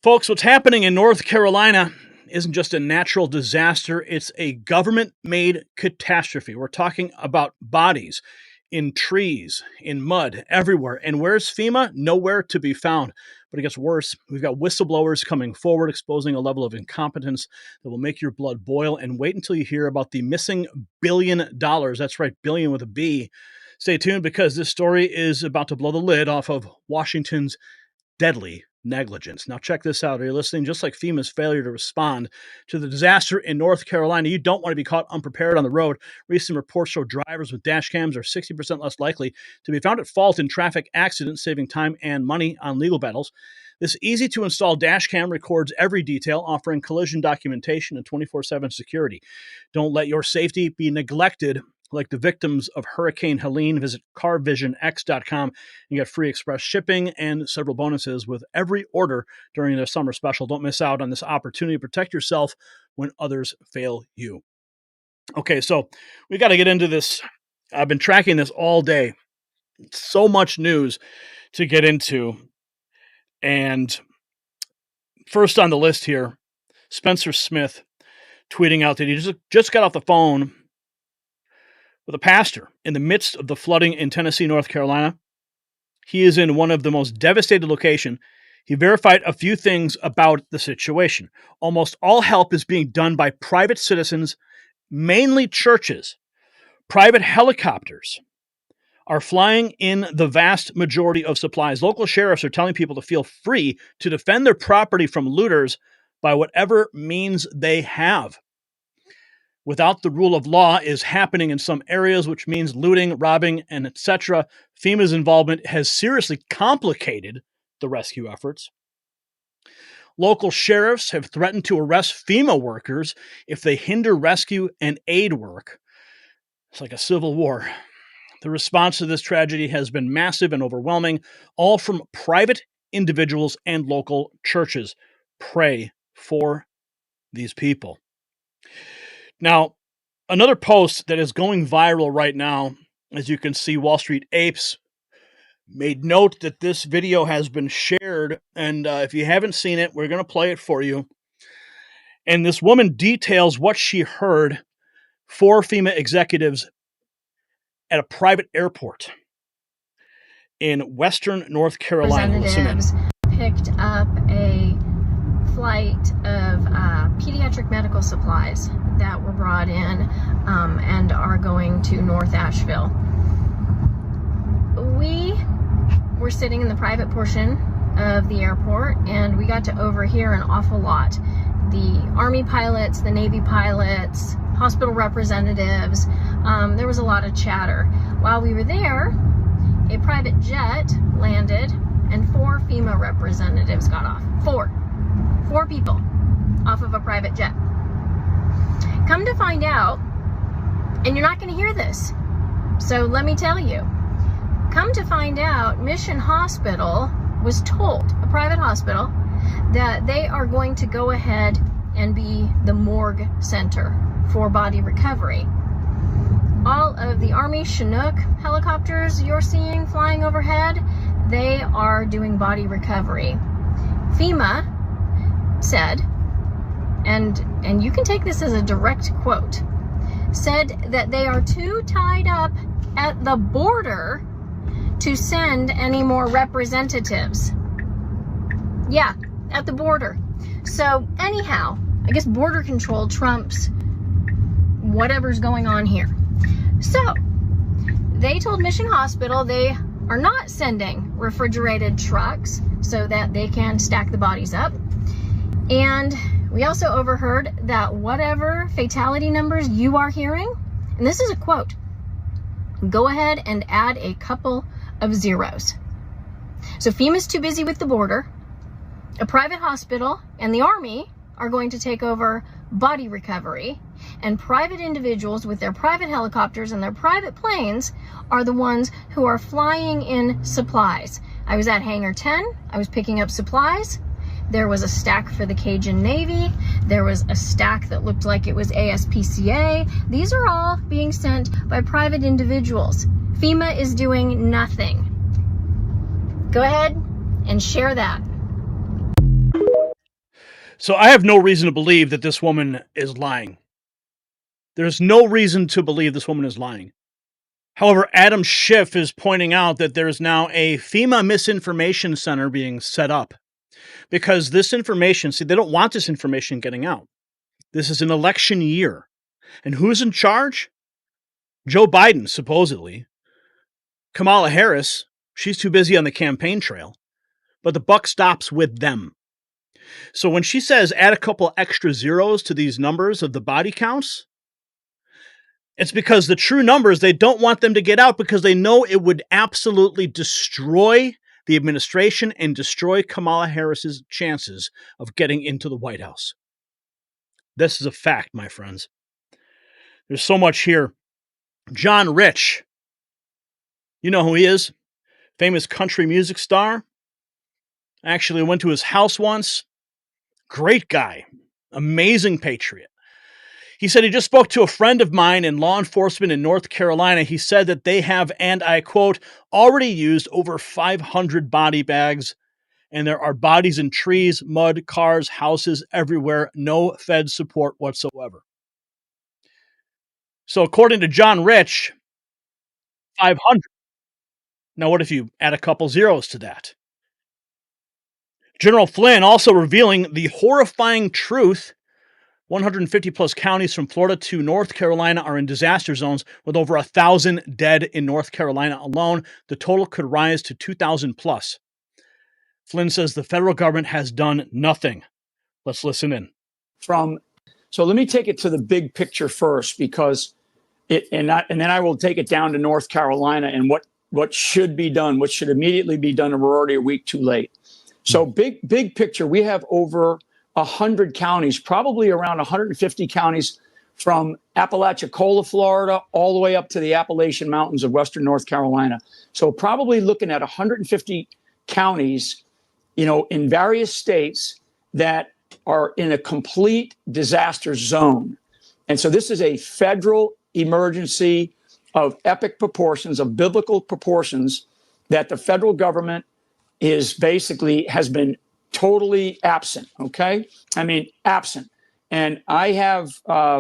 Folks, what's happening in North Carolina isn't just a natural disaster, it's a government-made catastrophe. We're talking about bodies in trees, in mud, everywhere. And where's FEMA? Nowhere to be found. But it gets worse. We've got whistleblowers coming forward, exposing a level of incompetence that will make your blood boil. And wait until you hear about the missing $1 billion. That's right, billion with a B. Stay tuned because this story is about to blow the lid off of Washington's deadly negligence. Now check this out. Are you listening? Just like FEMA's failure to respond to the disaster in North Carolina, you don't want to be caught unprepared on the road. Recent reports show drivers with dash cams are 60% less likely to be found at fault in traffic accidents, saving time and money on legal battles. This easy-to-install dash cam records every detail, offering collision documentation and 24/7 security. Don't let your safety be neglected like the victims of Hurricane Helene. Visit carvisionx.com and get free express shipping and several bonuses with every order during their summer special. Don't miss out on this opportunity to protect yourself when others fail you. Okay, so we got to get into this. I've been tracking this all day. So much news to get into. And first on the list here, Spencer Smith tweeting out that he just got off the phone with a pastor in the midst of the flooding in Tennessee, North Carolina. He is in one of the most devastated locations. He verified a few things about the situation. Almost all help is being done by private citizens, mainly churches. Private helicopters are flying in the vast majority of supplies. Local sheriffs are telling people to feel free to defend their property from looters by whatever means they have. Without the rule of law is happening in some areas, which means looting, robbing, and etc. FEMA's involvement has seriously complicated the rescue efforts. Local sheriffs have threatened to arrest FEMA workers if they hinder rescue and aid work. It's like a civil war. The response to this tragedy has been massive and overwhelming, all from private individuals and local churches. Pray for these people. Now, another post that is going viral right now, as you can see, Wall Street Apes made note that this video has been shared, and if you haven't seen it, we're going to play it for you. And this woman details what she heard for FEMA executives at a private airport in western North Carolina. Representatives picked up a flight of pediatric medical supplies that were brought in and are going to North Asheville. We were sitting in the private portion of the airport and we got to overhear an awful lot. The Army pilots, the Navy pilots, hospital representatives, there was a lot of chatter. While we were there, a private jet landed and 4 FEMA representatives got off. Four people off of a private jet. Come to find out, and you're not going to hear this, so let me tell you. Come to find out, Mission Hospital was told, a private hospital, that they are going to go ahead and be the morgue center for body recovery. All of the Army Chinook helicopters you're seeing flying overhead, they are doing body recovery. FEMA said, and you can take this as a direct quote, said that they are too tied up at the border to send any more representatives. Yeah, at the border. So anyhow, I guess border control trumps whatever's going on here. So they told Mission Hospital they are not sending refrigerated trucks so that they can stack the bodies up. And we also overheard that whatever fatality numbers you are hearing, and this is a quote, go ahead and add a couple of zeros. So FEMA's too busy with the border. A private hospital and the Army are going to take over body recovery, and private individuals with their private helicopters and their private planes are the ones who are flying in supplies. I was at Hangar 10. I was picking up supplies. There was a stack for the Cajun Navy. There was a stack that looked like it was ASPCA. These are all being sent by private individuals. FEMA is doing nothing. Go ahead and share that. So I have no reason to believe that this woman is lying. There's no reason to believe this woman is lying. However, Adam Schiff is pointing out that there's now a FEMA misinformation center being set up because this information, see, they don't want this information getting out. This is an election year. And who's in charge? Joe Biden, supposedly. Kamala Harris, she's too busy on the campaign trail. But the buck stops with them. So when she says add a couple extra zeros to these numbers of the body counts, it's because the true numbers, they don't want them to get out because they know it would absolutely destroy the administration and destroy Kamala Harris's chances of getting into the White House. This is a fact, my friends. There's so much here. John Rich. You know who he is? Famous country music star. Actually went to his house once. Great guy. Amazing patriot. He said he just spoke to a friend of mine in law enforcement in North Carolina. He said that they have, and I quote, already used over 500 body bags, and there are bodies in trees, mud, cars, houses, everywhere. No Fed support whatsoever. So according to John Rich, 500. Now what if you add a couple zeros to that? General Flynn also revealing the horrifying truth. 150 plus counties from Florida to North Carolina are in disaster zones with over 1,000 dead in North Carolina alone. The total could rise to 2,000 plus. Flynn says the federal government has done nothing. Let's listen in. So let me take it to the big picture first, because and then I will take it down to North Carolina and what should be done, what should immediately be done, and we're already a week too late. So big picture, we have over 100 counties, probably around 150 counties from Apalachicola, Florida, all the way up to the Appalachian Mountains of Western North Carolina. So probably looking at 150 counties, in various states that are in a complete disaster zone. And so this is a federal emergency of epic proportions, of biblical proportions, that the federal government has been totally absent. Okay. I mean, absent. And I have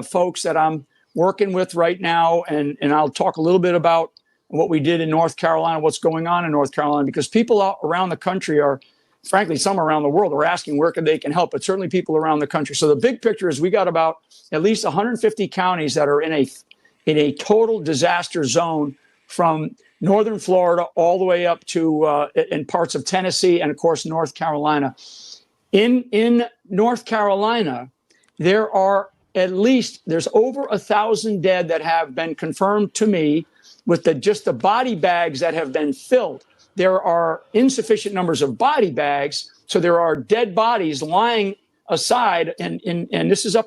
folks that I'm working with right now, and I'll talk a little bit about what we did in North Carolina, what's going on in North Carolina, because people out around the country are, frankly, some around the world are asking where they can help, but certainly people around the country. So the big picture is we got about at least 150 counties that are in a total disaster zone, from northern Florida all the way up to in parts of Tennessee and, of course, North Carolina. In North Carolina, there's over 1,000 dead that have been confirmed to me with just the body bags that have been filled. There are insufficient numbers of body bags, so there are dead bodies lying aside, and this is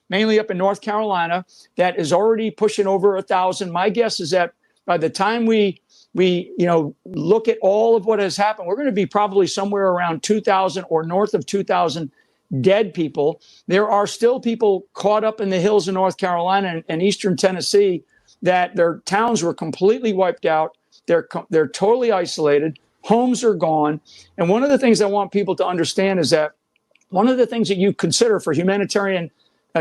mainly up in North Carolina, that is already pushing over 1,000. My guess is that by the time we look at all of what has happened, we're going to be probably somewhere around 2,000 or north of 2,000 dead people. There are still people caught up in the hills of North Carolina and eastern Tennessee that their towns were completely wiped out. They're totally isolated. Homes are gone. And one of the things I want people to understand is that one of the things that you consider for humanitarian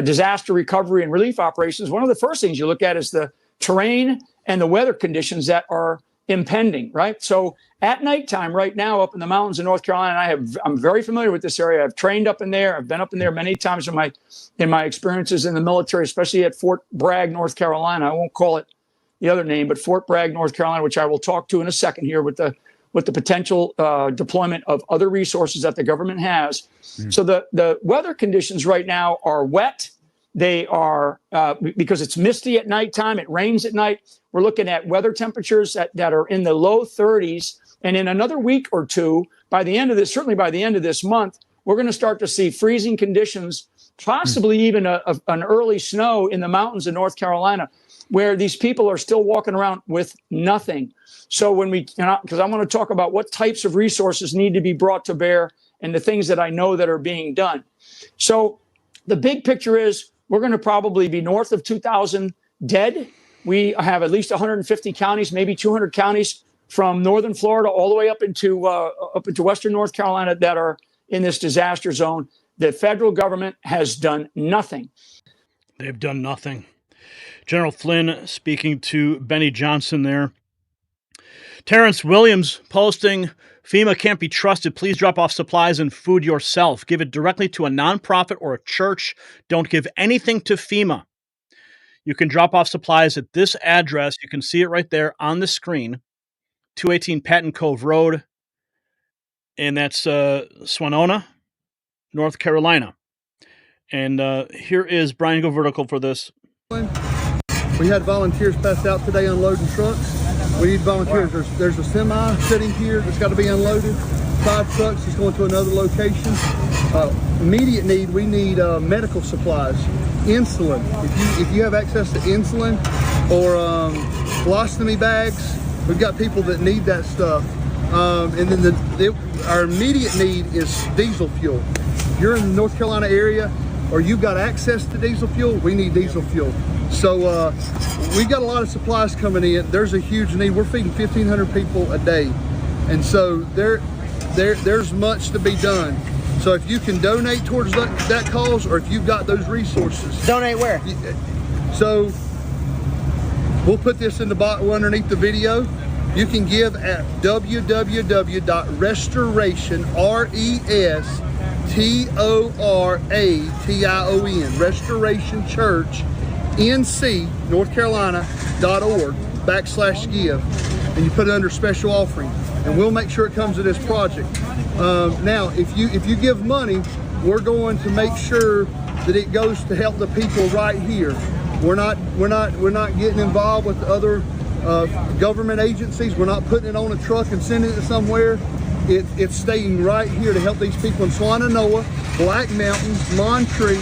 disaster recovery and relief operations, one of the first things you look at is the terrain and the weather conditions that are impending, right? So at nighttime right now up in the mountains of North Carolina, I'm very familiar with this area. I've trained up in there. I've been up in there many times in my experiences in the military, especially at Fort Bragg, North Carolina. I won't call it the other name, but Fort Bragg, North Carolina, which I will talk to in a second here with the potential deployment of other resources that the government has. So the weather conditions right now are wet. They are, because it's misty at nighttime, it rains at night. We're looking at weather temperatures that are in the low 30s. And in another week or two, certainly by the end of this month, we're going to start to see freezing conditions, possibly even an early snow in the mountains of North Carolina, where these people are still walking around with nothing. So because I want to talk about what types of resources need to be brought to bear and the things that I know that are being done. So the big picture is we're going to probably be north of 2,000 dead. We have at least 150 counties, maybe 200 counties from northern Florida all the way up into western North Carolina that are in this disaster zone. The federal government has done nothing. They've done nothing. General Flynn speaking to Benny Johnson there. Terrence Williams posting, FEMA can't be trusted. Please drop off supplies and food yourself. Give it directly to a nonprofit or a church. Don't give anything to FEMA. You can drop off supplies at this address. You can see it right there on the screen. 218 Patton Cove Road. And that's Swanona, North Carolina. And here is Brian Go Vertical for this. We had volunteers passed out today unloading trucks. We need volunteers. There's a semi sitting here that's got to be unloaded. 5 trucks is going to another location. Immediate need, we need medical supplies. Insulin. If you have access to insulin or colostomy bags, we've got people that need that stuff. And then our immediate need is diesel fuel. If you're in the North Carolina area or you've got access to diesel fuel, we need diesel fuel. So we've got a lot of supplies coming in. There's a huge need. We're feeding 1,500 people a day. And so there's much to be done. So if you can donate towards that cause, or if you've got those resources. Donate where? So we'll put this in the box underneath the video. You can give at www.restoration, RESTORATION, Restoration Church, NC, North Carolina.org/give. And you put it under special offering. And we'll make sure it comes to this project. Now, if you give money, we're going to make sure that it goes to help the people right here. We're not getting involved with other government agencies. We're not putting it on a truck and sending it somewhere. It's staying right here to help these people in Swananoa, Black Mountain, Montree,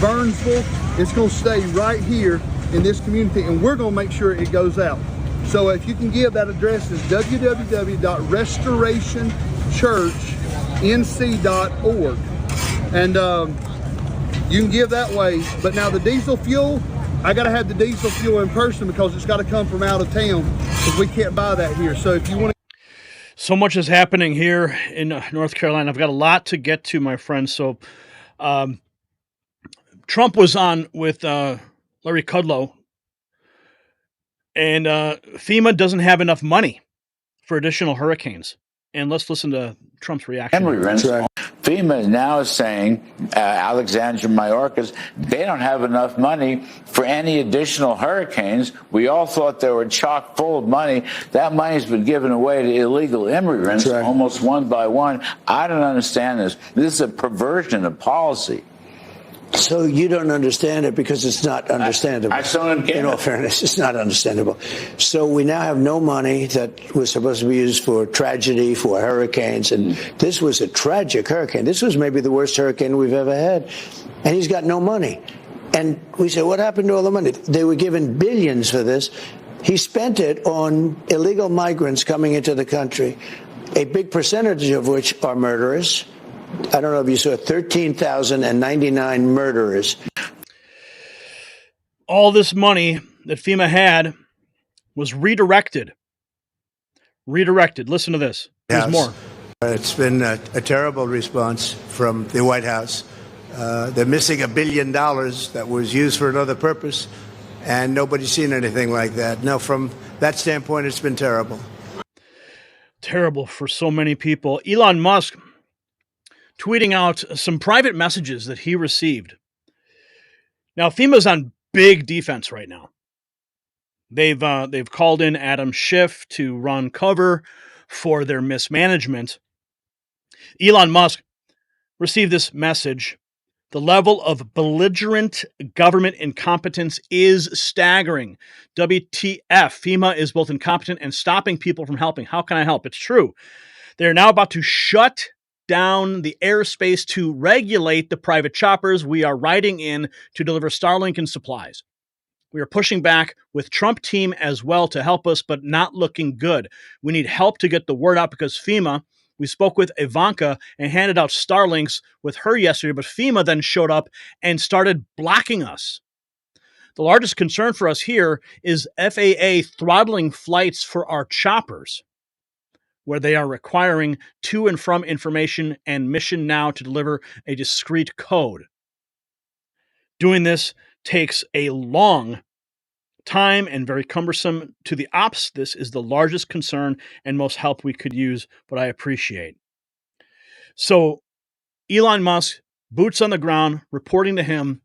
Burnsville. It's going to stay right here in this community, and we're going to make sure it goes out. So if you can give, that address is www.restorationchurchnc.org. And you can give that way. But now the diesel fuel, I got to have the diesel fuel in person because it's got to come from out of town because we can't buy that here. So if you want to. So much is happening here in North Carolina. I've got a lot to get to, my friends. So Trump was on with Larry Kudlow. And FEMA doesn't have enough money for additional hurricanes. And let's listen to Trump's reaction. FEMA is now saying, Alexandria Mayorkas, they don't have enough money for any additional hurricanes. We all thought they were chock full of money. That money's been given away to illegal immigrants almost one by one. I don't understand this. This is a perversion of policy. So you don't understand it because it's not understandable. I don't get it. In all fairness, it's not understandable. So we now have no money that was supposed to be used for tragedy, for hurricanes. And this was a tragic hurricane. This was maybe the worst hurricane we've ever had. And he's got no money. And we said, what happened to all the money? They were given billions for this. He spent it on illegal migrants coming into the country, a big percentage of which are murderers. I don't know if you saw 13,099 murderers. All this money that FEMA had was redirected. Listen to this. There's more. It's been a terrible response from the White House. They're missing $1 billion that was used for another purpose, and nobody's seen anything like that. No, from that standpoint, it's been terrible. Terrible for so many people. Elon Musk tweeting out some private messages that he received. Now, FEMA's on big defense right now. They've called in Adam Schiff to run cover for their mismanagement. Elon Musk received this message. The level of belligerent government incompetence is staggering. WTF, FEMA is both incompetent and stopping people from helping. How can I help? It's true. They're now about to shut down the airspace to regulate the private choppers we are riding in to deliver Starlink and supplies. We are pushing back with Trump team as well to help us, but not looking good. We need help to get the word out because FEMA, we spoke with Ivanka and handed out Starlinks with her yesterday, but FEMA then showed up and started blocking us. The largest concern for us here is FAA throttling flights for our choppers. where they are requiring to and from information and mission now to deliver a discrete code. Doing this takes a long time and very cumbersome to the ops. This is the largest concern and most help we could use, but I appreciate. So Elon Musk, boots on the ground, reporting to him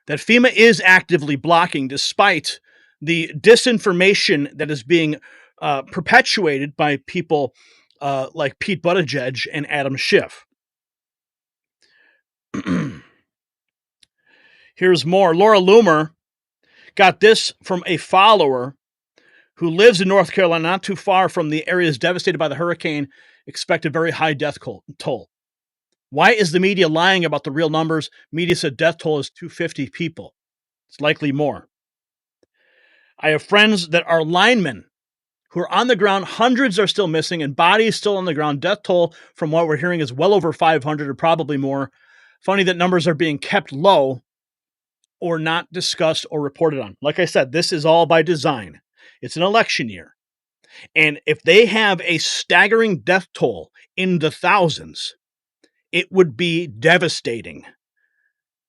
that FEMA is actively blocking, despite the disinformation that is being perpetuated by people like Pete Buttigieg and Adam Schiff. Here's more. Laura Loomer got this from a follower who lives in North Carolina, not too far from the areas devastated by the hurricane, expect a very high death toll. Why is the media lying about the real numbers? Media said death toll is 250 people. It's likely more. I have friends that are linemen who are on the ground. Hundreds are still missing and bodies still on the ground. Death toll, from what we're hearing, is well over 500 or probably more. Funny that numbers are being kept low or not discussed or reported on. Like I said, this is all by design. It's an election year. And if they have a staggering death toll in the thousands, it would be devastating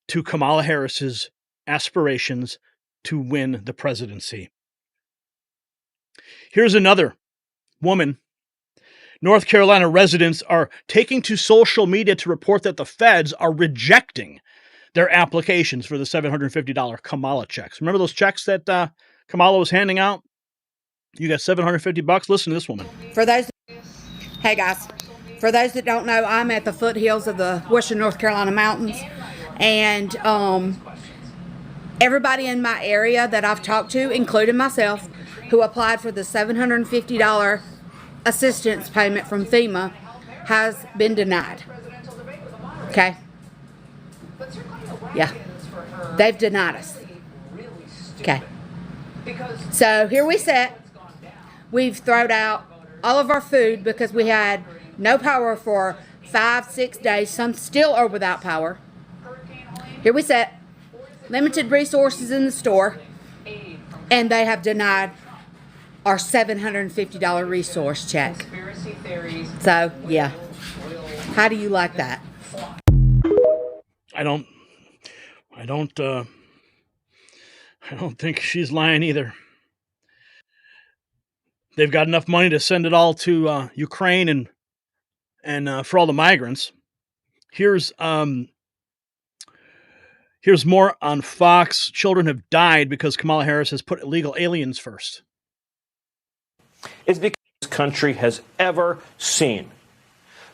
to Kamala Harris's aspirations to win the presidency. Here's another woman. North Carolina residents are taking to social media to report that the feds are rejecting their applications for the $750 Kamala checks. Remember those checks that Kamala was handing out? You got $750. Listen to this woman. Hey guys, for those that don't know, I'm at the foothills of the Western North Carolina mountains, and everybody in my area that I've talked to, including myself, who applied for the $750 assistance payment from FEMA, has been denied. Okay? Yeah. They've denied us. Okay. So here we sit. We've thrown out all of our food because we had no power for 5-6 days. Some still are without power. Here we sit. Limited resources in the store. And they have denied our $750 resource check. So, yeah. How do you like that? I don't think she's lying either. They've got enough money to send it all to Ukraine and for all the migrants. Here's more on Fox. Children have died because Kamala Harris has put illegal aliens first. Is because this country has ever seen.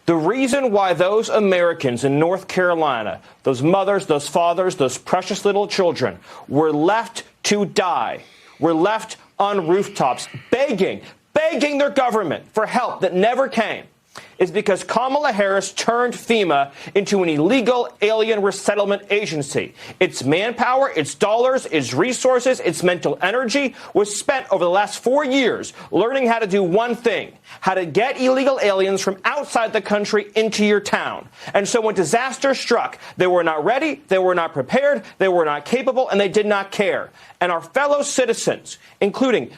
The reason why those Americans in North Carolina, those mothers, those fathers, those precious little children, were left to die, were left on rooftops begging their government for help that never came, is because Kamala Harris turned FEMA into an illegal alien resettlement agency. Its manpower, its dollars, its resources, its mental energy was spent over the last 4 years learning how to do one thing, how to get illegal aliens from outside the country into your town. And so when disaster struck, they were not ready, they were not prepared, they were not capable, and they did not care. And our fellow citizens, including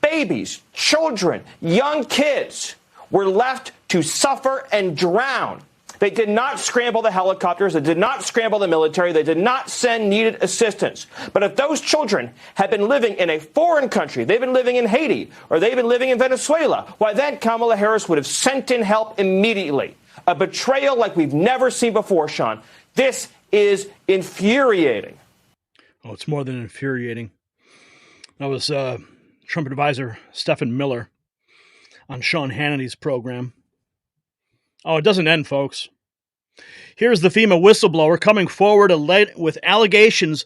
babies, children, young kids, were left to suffer and drown. They did not scramble the helicopters. They did not scramble the military. They did not send needed assistance. But if those children had been living in a foreign country, they've been living in Haiti, or they've been living in Venezuela, why then Kamala Harris would have sent in help immediately. A betrayal like we've never seen before, Sean. This is infuriating. Oh, it's more than infuriating. That was Trump advisor Stephen Miller on Sean Hannity's program. Oh, it doesn't end, folks. Here's the FEMA whistleblower coming forward with allegations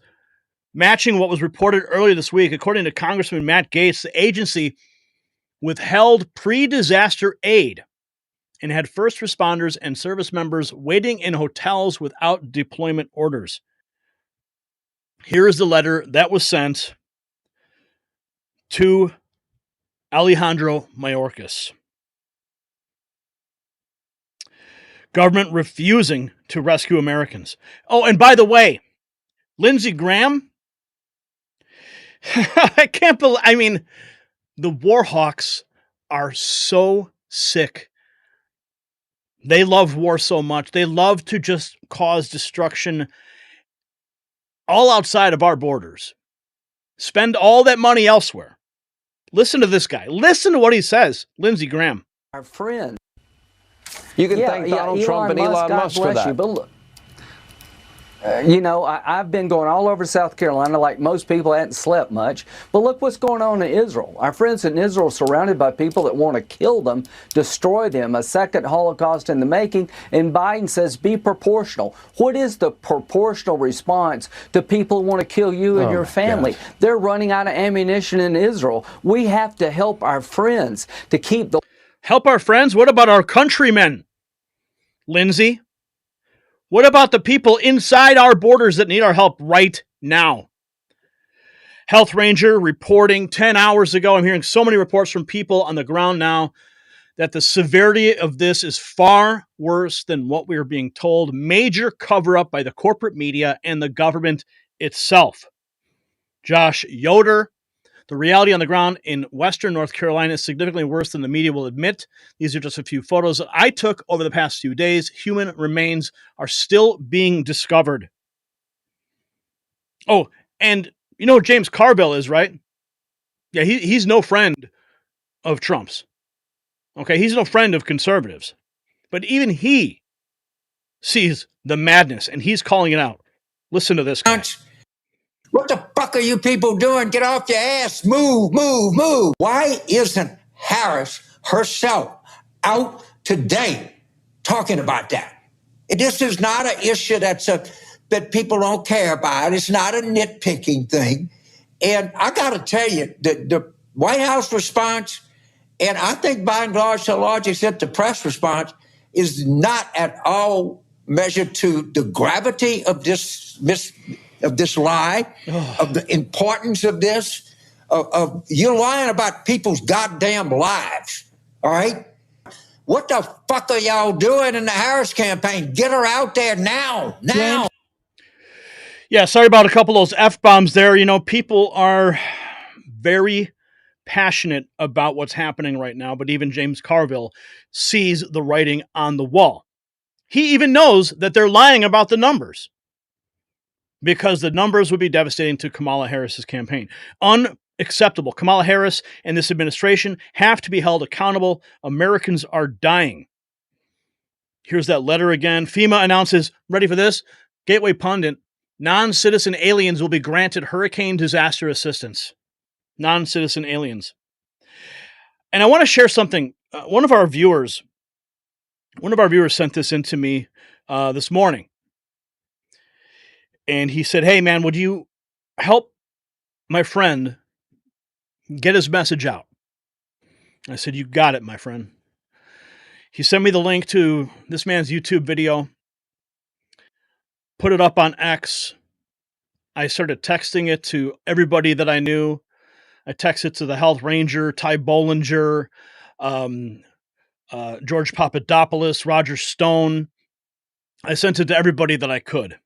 matching what was reported earlier this week. According to Congressman Matt Gaetz, the agency withheld pre-disaster aid and had first responders and service members waiting in hotels without deployment orders. Here is the letter that was sent to Alejandro Mayorkas. Government refusing to rescue Americans. Oh, and by the way, Lindsey Graham, I can't believe, the war hawks are so sick. They love war so much. They love to just cause destruction all outside of our borders. Spend all that money elsewhere. Listen to this guy. Listen to what he says. Lindsey Graham. Our friend. You can thank Donald Trump and Elon Musk for that. But look, I've been going all over South Carolina like most people. I hadn't slept much. But look what's going on in Israel. Our friends in Israel are surrounded by people that want to kill them, destroy them, a second Holocaust in the making. And Biden says be proportional. What is the proportional response to people who want to kill you and your family? God. They're running out of ammunition in Israel. We have to help our friends to keep the... Help our friends? What about our countrymen, Lindsey? What about the people inside our borders that need our help right now? Health Ranger reporting 10 hours ago. I'm hearing so many reports from people on the ground now that the severity of this is far worse than what we are being told. Major cover-up by the corporate media and the government itself. Josh Yoder. The reality on the ground in Western North Carolina is significantly worse than the media will admit. These are just a few photos that I took over the past few days. Human remains are still being discovered. Oh, and you know who James Carville is, right? Yeah, he's no friend of Trump's. Okay, he's no friend of conservatives. But even he sees the madness, and he's calling it out. Listen to this guy. What the fuck are you people doing? Get off your ass. Move, move, move. Why isn't Harris herself out today talking about that? This is not an issue that people don't care about. It's not a nitpicking thing. And I got to tell you, the White House response, and I think by and large, to a large extent, the press response is not at all measured to the gravity of this lie, of the importance of this, of you're lying about people's goddamn lives, all right? What the fuck are y'all doing in the Harris campaign? Get her out there now, now. Yeah, sorry about a couple of those F-bombs there. You know, people are very passionate about what's happening right now, but even James Carville sees the writing on the wall. He even knows that they're lying about the numbers, because the numbers would be devastating to Kamala Harris's campaign. Unacceptable. Kamala Harris and this administration have to be held accountable. Americans are dying. Here's that letter again. FEMA announces, ready for this? Gateway Pundit, non-citizen aliens will be granted hurricane disaster assistance. Non-citizen aliens. And I want to share something. One of our viewers sent this in to me this morning. And he said, hey, man, would you help my friend get his message out? I said, you got it, my friend. He sent me the link to this man's YouTube video, put it up on X. I started texting it to everybody that I knew. I texted to the Health Ranger, Ty Bollinger, George Papadopoulos, Roger Stone. I sent it to everybody that I could.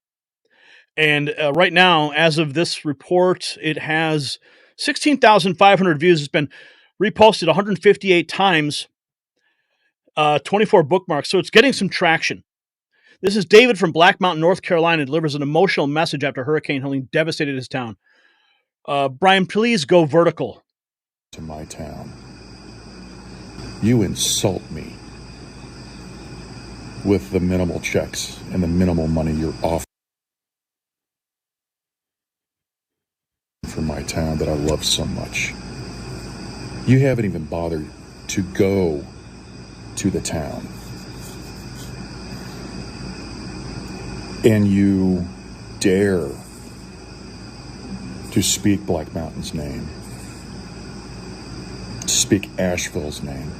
And right now, as of this report, it has 16,500 views. It's been reposted 158 times, 24 bookmarks. So it's getting some traction. This is David from Black Mountain, North Carolina, delivers an emotional message after Hurricane Helene devastated his town. Brian, please go vertical. To my town. You insult me with the minimal checks and the minimal money you're offering for my town that I love so much. You haven't even bothered to go to the town. And you dare to speak Black Mountain's name, to speak Asheville's name.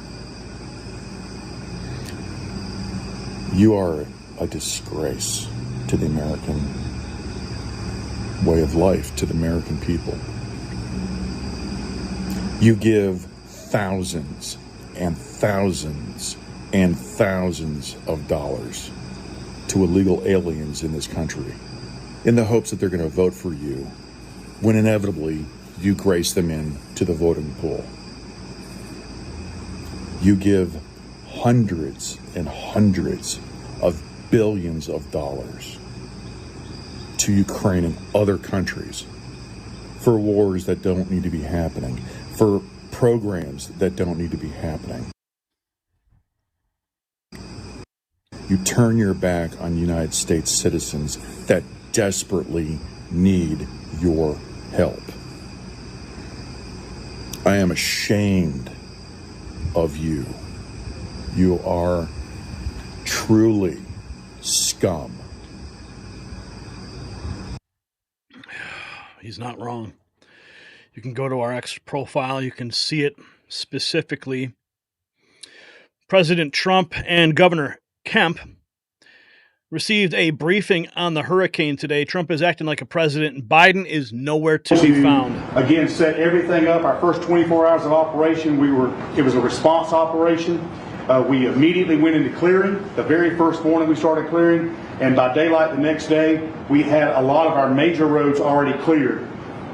You are a disgrace to the American way of life, to the American people. You give thousands and thousands and thousands of dollars to illegal aliens in this country in the hopes that they're going to vote for you, when inevitably you grace them in to the voting pool. You give hundreds and hundreds of billions of dollars to Ukraine and other countries for wars that don't need to be happening, for programs that don't need to be happening. You turn your back on United States citizens that desperately need your help. I am ashamed of you. You are truly scum. He's not wrong. You can go to our X profile. You can see it specifically. President Trump and Governor Kemp received a briefing on the hurricane today. Trump is acting like a president, and Biden is nowhere to be found. Again, set everything up. Our first 24 hours of operation, it was a response operation. We immediately went into clearing. The very first morning we started clearing, and by daylight the next day, we had a lot of our major roads already cleared.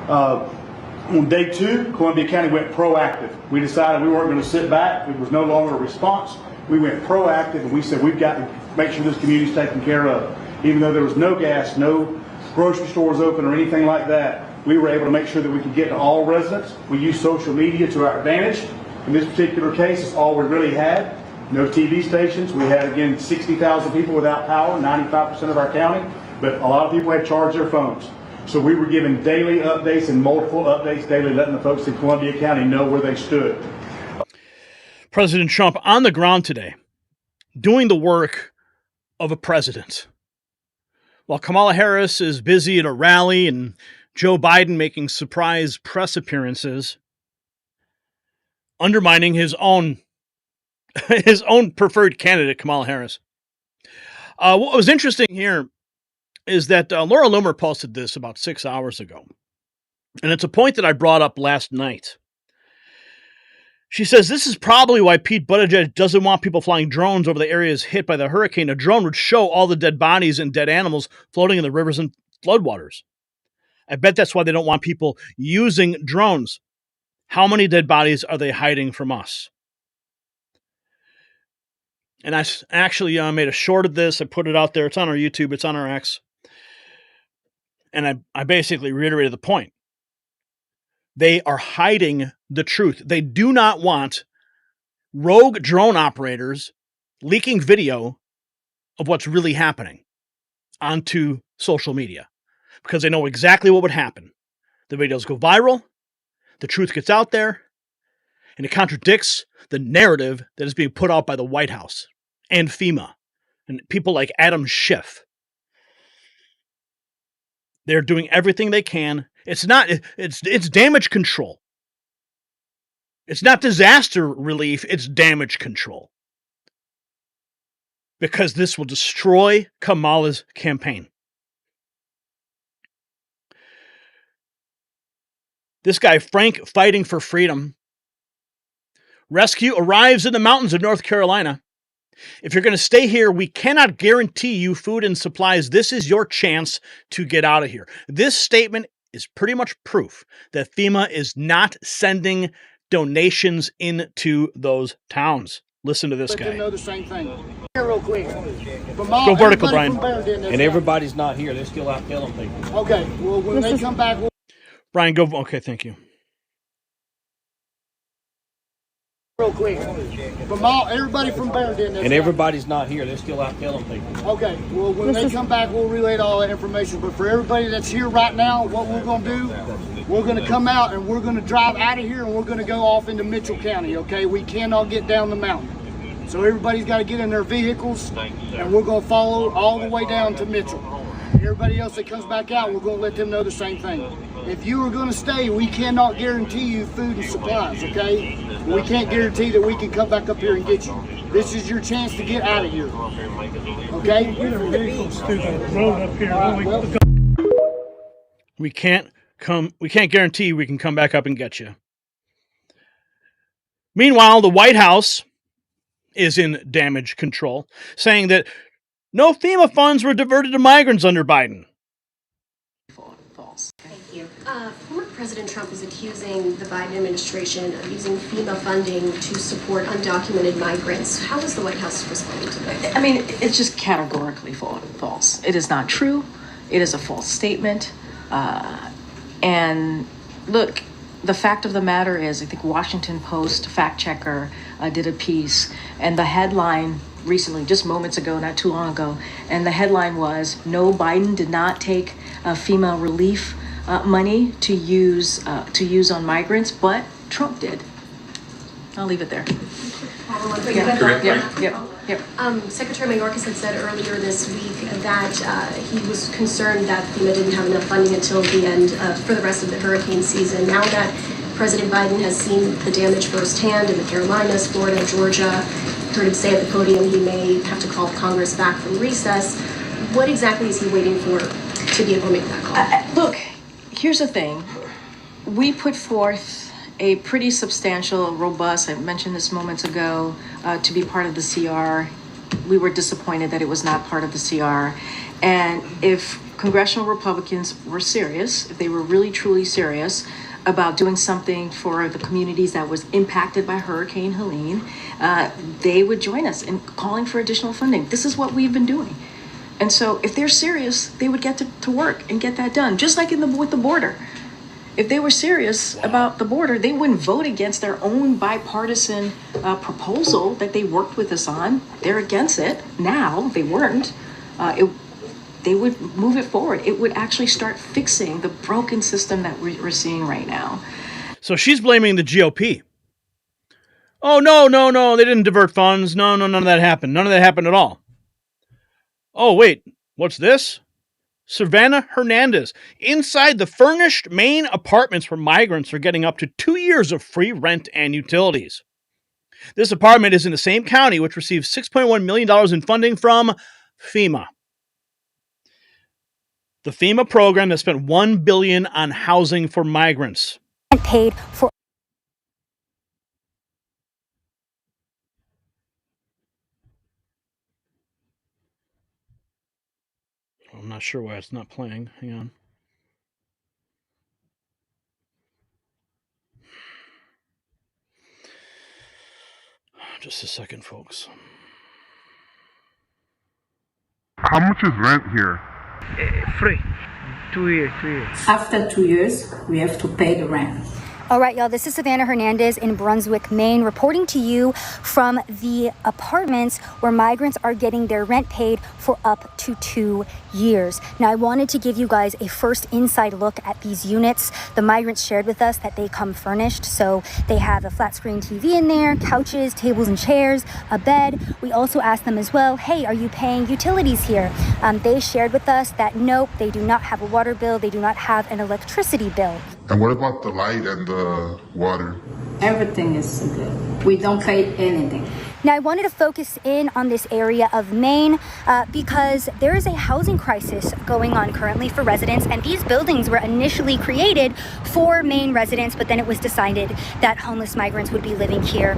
On day 2, Columbia County went proactive. We decided we weren't going to sit back. It was no longer a response. We went proactive, and we said we've got to make sure this community is taken care of. Even though there was no gas, no grocery stores open or anything like that, we were able to make sure that we could get to all residents. We used social media to our advantage. In this particular case, it's all we really had. No TV stations. We had, again, 60,000 people without power, 95% of our county, but a lot of people had charged their phones. So we were giving daily updates and multiple updates daily, letting the folks in Columbia County know where they stood. President Trump on the ground today, doing the work of a president. While Kamala Harris is busy at a rally and Joe Biden making surprise press appearances, undermining his own preferred candidate, Kamala Harris. What was interesting here is that Laura Loomer posted this about 6 hours ago. And it's a point that I brought up last night. She says, this is probably why Pete Buttigieg doesn't want people flying drones over the areas hit by the hurricane. A drone would show all the dead bodies and dead animals floating in the rivers and floodwaters. I bet that's why they don't want people using drones. How many dead bodies are they hiding from us? And I actually made a short of this. I put it out there. It's on our YouTube. It's on our X. And I basically reiterated the point. They are hiding the truth. They do not want rogue drone operators leaking video of what's really happening onto social media because they know exactly what would happen. The videos go viral, the truth gets out there, and it contradicts the narrative that is being put out by the White House and FEMA and people like Adam Schiff. They're doing everything they can. It's damage control. It's not disaster relief, it's damage control. Because this will destroy Kamala's campaign. This guy, Frank, fighting for freedom. Rescue arrives in the mountains of North Carolina. If you're going to stay here, we cannot guarantee you food and supplies. This is your chance to get out of here. This statement is pretty much proof that FEMA is not sending donations into those towns. Listen to this guy. Know the same thing. Here real quick. Go vertical, Brian. And everybody's not here. They're still out killing people. Okay. Well, when they come back... Brian, go. Okay, thank you. Real quick. Everybody from Barrington... And everybody's not here. They're still out killing people. Okay. Well, when they come back, we'll relay all that information. But for everybody that's here right now, what we're going to do, we're going to come out and we're going to drive out of here and we're going to go off into Mitchell County, okay? We cannot get down the mountain. So everybody's got to get in their vehicles and we're going to follow all the way down to Mitchell. Everybody else that comes back out, we're going to let them know the same thing. If you are going to stay, we cannot guarantee you food and supplies, okay? We can't guarantee that we can come back up here and get you. This is your chance to get out of here, okay? We can't guarantee we can come back up and get you. Meanwhile, the White House is in damage control, saying that no FEMA funds were diverted to migrants under Biden. False. Thank you. you. Former President Trump is accusing the Biden administration of using FEMA funding to support undocumented migrants. How is the White House responding to this? I mean, it's just categorically false. It is not true. It is a false statement. And look, the fact of the matter is, I think Washington Post fact checker did a piece, and the headline recently, just moments ago, not too long ago, and the headline was, "No, Biden did not take FEMA relief money to use on migrants, but Trump did." I'll leave it there. Yep. Secretary Mayorkas had said earlier this week that he was concerned that FEMA didn't have enough funding until the end for the rest of the hurricane season. Now that President Biden has seen the damage firsthand in the Carolinas, Florida, Georgia, heard him say at the podium he may have to call Congress back from recess. What exactly is he waiting for to be able to make that call? Look, here's the thing. We put forth a pretty substantial, robust, I mentioned this moments ago, to be part of the CR. We were disappointed that it was not part of the CR. And if congressional Republicans were serious, if they were really truly serious about doing something for the communities that was impacted by Hurricane Helene, they would join us in calling for additional funding. This is what we've been doing. And so if they're serious, they would get to work and get that done, just like with the border. If they were serious about the border, they wouldn't vote against their own bipartisan proposal that they worked with us on. They're against it now. They weren't. They would move it forward. It would actually start fixing the broken system that we're seeing right now. So she's blaming the GOP. Oh, no. They didn't divert funds. No, none of that happened. None of that happened at all. Oh, wait. What's this? Savannah Hernandez. Inside the furnished Maine apartments where migrants are getting up to 2 years of free rent and utilities. This apartment is in the same county which receives $6.1 million in funding from FEMA. The FEMA program that spent $1 billion on housing for migrants. Paid for. I'm not sure why it's not playing. Hang on. Just a second, folks. How much is rent here? Free. 2 years. After 2 years, we have to pay the rent. All right, y'all, this is Savannah Hernandez in Brunswick, Maine, reporting to you from the apartments where migrants are getting their rent paid for up to 2 years. Now, I wanted to give you guys a first inside look at these units. The migrants shared with us that they come furnished, so they have a flat screen TV in there, couches, tables and chairs, a bed. We also asked them as well, hey, are you paying utilities here? They shared with us that nope, they do not have a water bill, they do not have an electricity bill. And what about the light and the water? Everything is good. We don't pay anything. Now, I wanted to focus in on this area of Maine because there is a housing crisis going on currently for residents, and these buildings were initially created for Maine residents, but then it was decided that homeless migrants would be living here.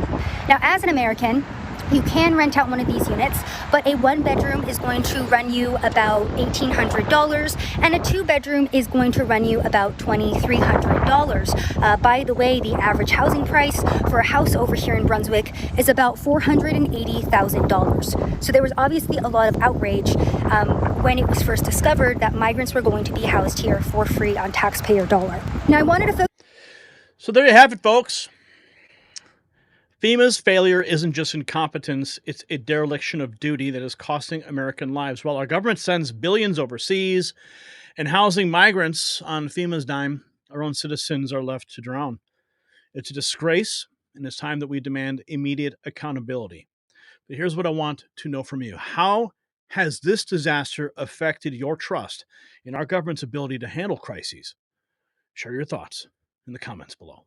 Now, as an American, you can rent out one of these units, but a 1-bedroom is going to run you about $1,800, and a 2-bedroom is going to run you about $2,300. By the way, the average housing price for a house over here in Brunswick is about $480,000. So there was obviously a lot of outrage when it was first discovered that migrants were going to be housed here for free on taxpayer dollar. Now, I wanted to focus. So there you have it, folks. FEMA's failure isn't just incompetence, it's a dereliction of duty that is costing American lives. While our government sends billions overseas and housing migrants on FEMA's dime, our own citizens are left to drown. It's a disgrace, and it's time that we demand immediate accountability. But here's what I want to know from you. How has this disaster affected your trust in our government's ability to handle crises? Share your thoughts in the comments below.